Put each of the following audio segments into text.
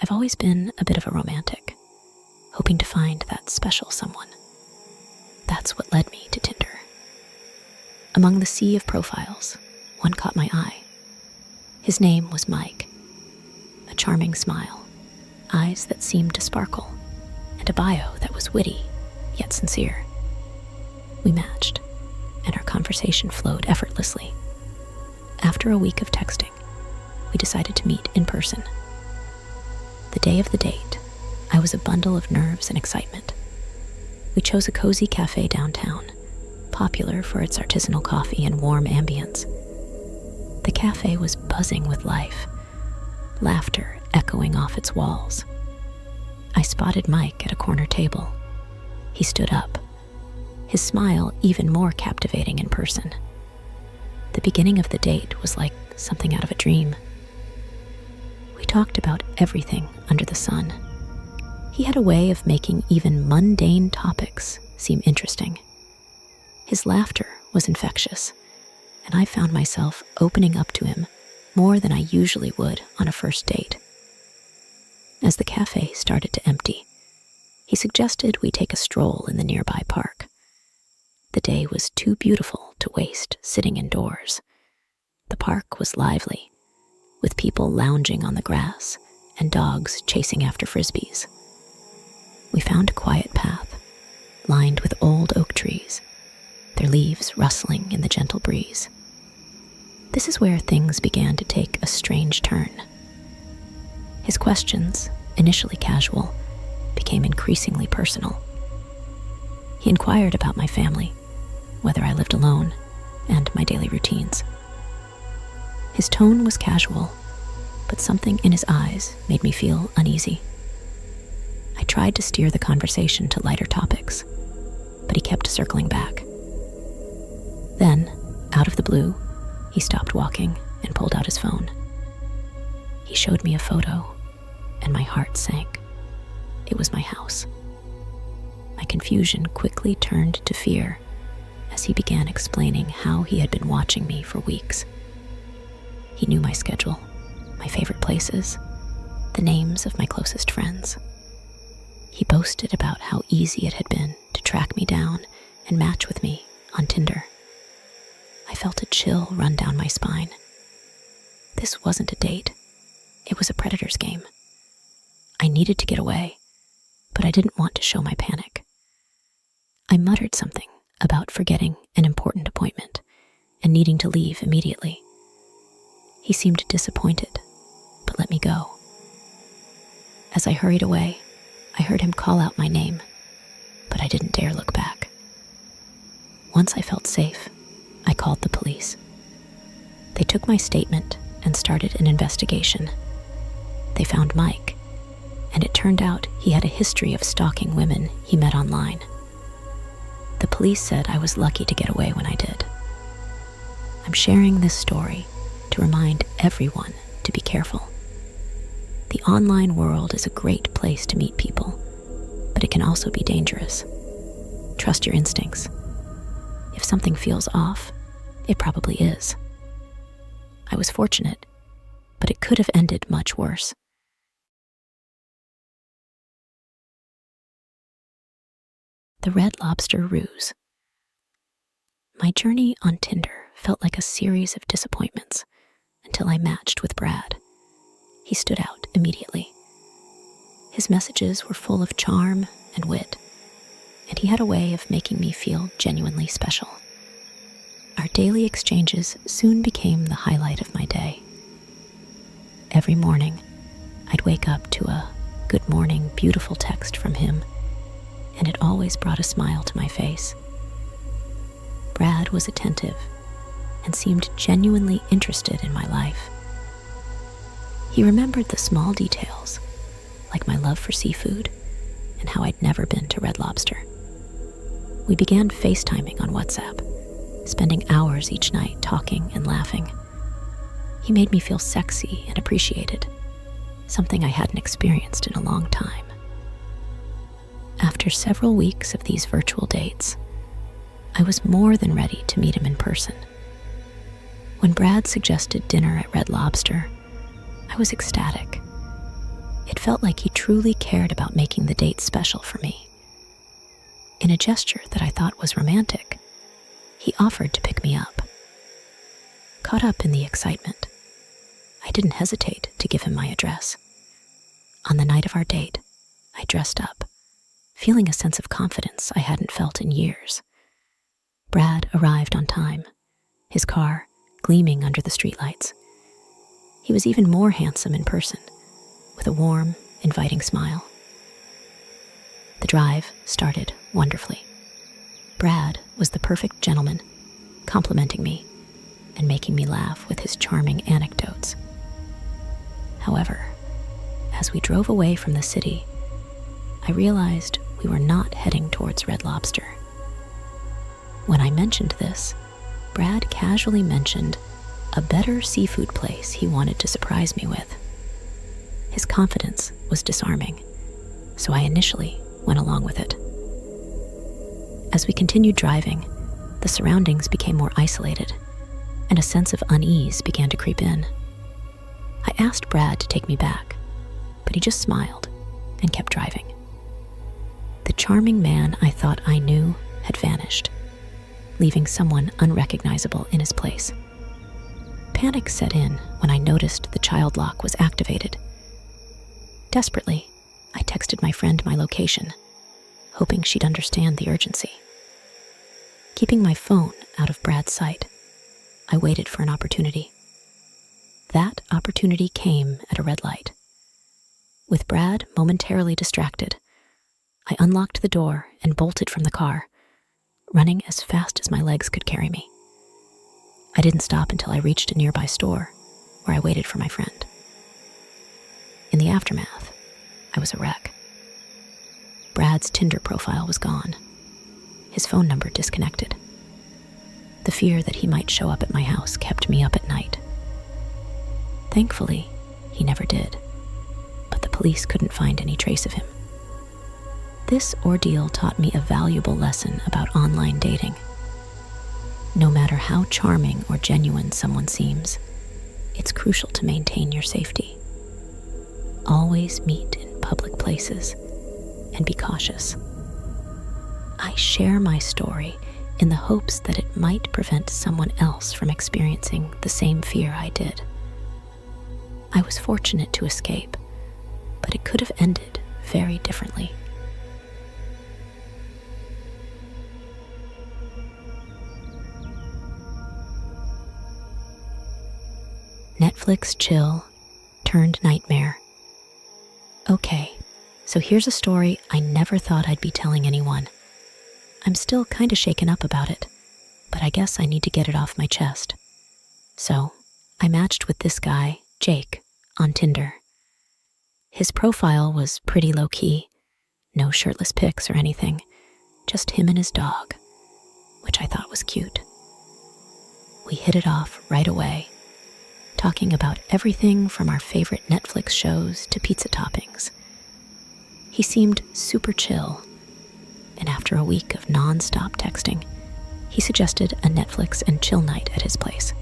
I've always been a bit of a romantic, hoping to find that special someone. That's what led me to Tinder. Among the sea of profiles, one caught my eye. His name was Mike. A charming smile, eyes that seemed to sparkle, and a bio that was witty, yet sincere. We matched, and our conversation flowed effortlessly. After a week of texting, we decided to meet in person. The day of the date, I was a bundle of nerves and excitement. We chose a cozy cafe downtown, popular for its artisanal coffee and warm ambience. The cafe was buzzing with life, laughter echoing off its walls. I spotted Mike at a corner table. He stood up, his smile even more captivating in person. The beginning of the date was like something out of a dream. We talked about everything under the sun. He had a way of making even mundane topics seem interesting. His laughter was infectious, and I found myself opening up to him more than I usually would on a first date. As the cafe started to empty, he suggested we take a stroll in the nearby park. The day was too beautiful to waste sitting indoors. The park was lively, with people lounging on the grass and dogs chasing after frisbees. We found a quiet path, lined with old oak trees, their leaves rustling in the gentle breeze. This is where things began to take a strange turn. His questions, initially casual, became increasingly personal. He inquired about my family, whether I lived alone, and my daily routines. His tone was casual, but something in his eyes made me feel uneasy. I tried to steer the conversation to lighter topics, but he kept circling back. Then, out of the blue, he stopped walking and pulled out his phone. He showed me a photo, and my heart sank. It was my house. My confusion quickly turned to fear as he began explaining how he had been watching me for weeks. He knew my schedule, my favorite places, the names of my closest friends. He boasted about how easy it had been to track me down and match with me on Tinder. I felt a chill run down my spine. This wasn't a date. It was a predator's game. I needed to get away, but I didn't want to show my panic. I muttered something about forgetting an important appointment and needing to leave immediately. He seemed disappointed, but let me go. As I hurried away, I heard him call out my name, but I didn't dare look back. Once I felt safe, I called the police. They took my statement and started an investigation. They found Mike, and it turned out he had a history of stalking women he met online. The police said I was lucky to get away when I did. I'm sharing this story to remind everyone to be careful. The online world is a great place to meet people, but it can also be dangerous. Trust your instincts. If something feels off, it probably is. I was fortunate, but it could have ended much worse. The Red Lobster Ruse. My journey on Tinder felt like a series of disappointments until I matched with Brad. He stood out immediately. His messages were full of charm and wit, and he had a way of making me feel genuinely special. Our daily exchanges soon became the highlight of my day. Every morning, I'd wake up to a "good morning, beautiful" text from him, and it always brought a smile to my face. Brad was attentive and seemed genuinely interested in my life. He remembered the small details, like my love for seafood and how I'd never been to Red Lobster. We began FaceTiming on WhatsApp, spending hours each night talking and laughing. He made me feel sexy and appreciated, something I hadn't experienced in a long time. After several weeks of these virtual dates, I was more than ready to meet him in person. When Brad suggested dinner at Red Lobster, I was ecstatic. It felt like he truly cared about making the date special for me. In a gesture that I thought was romantic, he offered to pick me up. Caught up in the excitement, I didn't hesitate to give him my address. On the night of our date, I dressed up, feeling a sense of confidence I hadn't felt in years. Brad arrived on time, his car gleaming under the streetlights. He was even more handsome in person, with a warm, inviting smile. The drive started wonderfully. Brad was the perfect gentleman, complimenting me and making me laugh with his charming anecdotes. However, as we drove away from the city, I realized we were not heading towards Red Lobster. When I mentioned this, Brad casually mentioned a better seafood place he wanted to surprise me with. His confidence was disarming, so I initially went along with it. As we continued driving, the surroundings became more isolated, and a sense of unease began to creep in. I asked Brad to take me back, but he just smiled and kept driving. The charming man I thought I knew had vanished, leaving someone unrecognizable in his place. Panic set in when I noticed the child lock was activated. Desperately, I texted my friend my location, hoping she'd understand the urgency. Keeping my phone out of Brad's sight, I waited for an opportunity. That opportunity came at a red light. With Brad momentarily distracted, I unlocked the door and bolted from the car, running as fast as my legs could carry me. I didn't stop until I reached a nearby store, where I waited for my friend. In the aftermath, I was a wreck. Brad's Tinder profile was gone, his phone number disconnected. The fear that he might show up at my house kept me up at night. Thankfully, he never did, but the police couldn't find any trace of him. This ordeal taught me a valuable lesson about online dating. No matter how charming or genuine someone seems, it's crucial to maintain your safety. Always meet in public places and be cautious. I share my story in the hopes that it might prevent someone else from experiencing the same fear I did. I was fortunate to escape, but it could have ended very differently. Netflix chill turned nightmare. Okay, so here's a story I never thought I'd be telling anyone. I'm still kinda shaken up about it, but I guess I need to get it off my chest. So, I matched with this guy, Jake, on Tinder. His profile was pretty low-key, no shirtless pics or anything, just him and his dog, which I thought was cute. We hit it off right away, talking about everything from our favorite Netflix shows to pizza toppings. He seemed super chill, and after a week of non-stop texting, he suggested a Netflix and chill night at his place.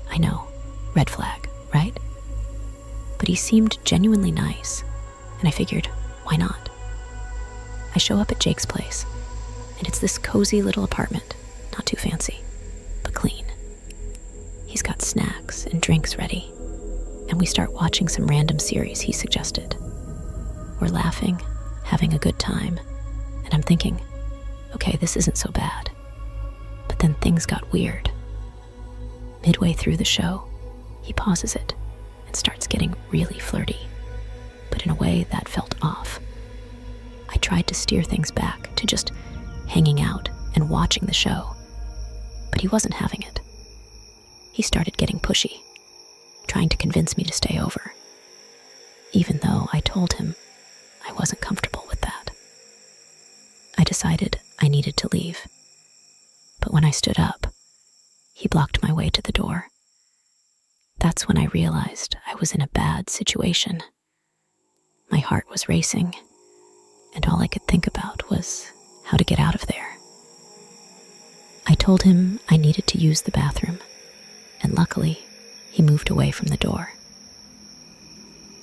I know, red flag, right? But he seemed genuinely nice, and I figured, why not? I show up at Jake's place, and it's this cozy little apartment, not too fancy, but clean. He's got snacks and drinks ready, and we start watching some random series he suggested. We're laughing, having a good time, and I'm thinking, okay, this isn't so bad. But then things got weird. Midway through the show, he pauses it and starts getting really flirty, but in a way that felt off. I tried to steer things back to just hanging out and watching the show, but he wasn't having it. He started getting pushy, trying to convince me to stay over, even though I told him I wasn't comfortable with that. I decided I needed to leave, but when I stood up, he blocked my way to the door. That's when I realized I was in a bad situation. My heart was racing, and all I could think about was how to get out of there. I told him I needed to use the bathroom, and luckily, he moved away from the door.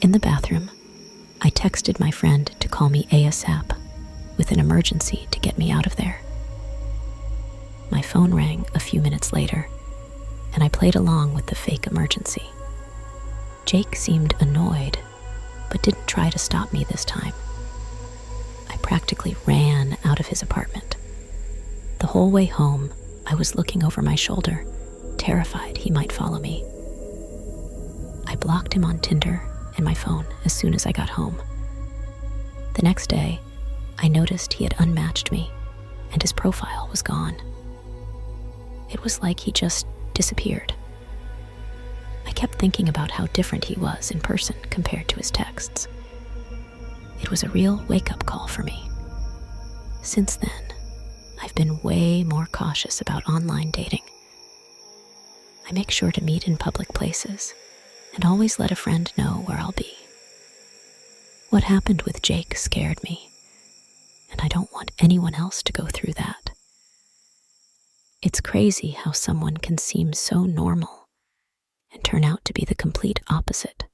In the bathroom, I texted my friend to call me ASAP with an emergency to get me out of there. My phone rang a few minutes later, and I played along with the fake emergency. Jake seemed annoyed, but didn't try to stop me this time. I practically ran out of his apartment. The whole way home, I was looking over my shoulder, terrified he might follow me. I blocked him on Tinder and my phone as soon as I got home. The next day, I noticed he had unmatched me, and his profile was gone. It was like he just disappeared. I kept thinking about how different he was in person compared to his texts. It was a real wake-up call for me. Since then, I've been way more cautious about online dating. I make sure to meet in public places and always let a friend know where I'll be. What happened with Jake scared me, and I don't want anyone else to go through that. It's crazy how someone can seem so normal and turn out to be the complete opposite.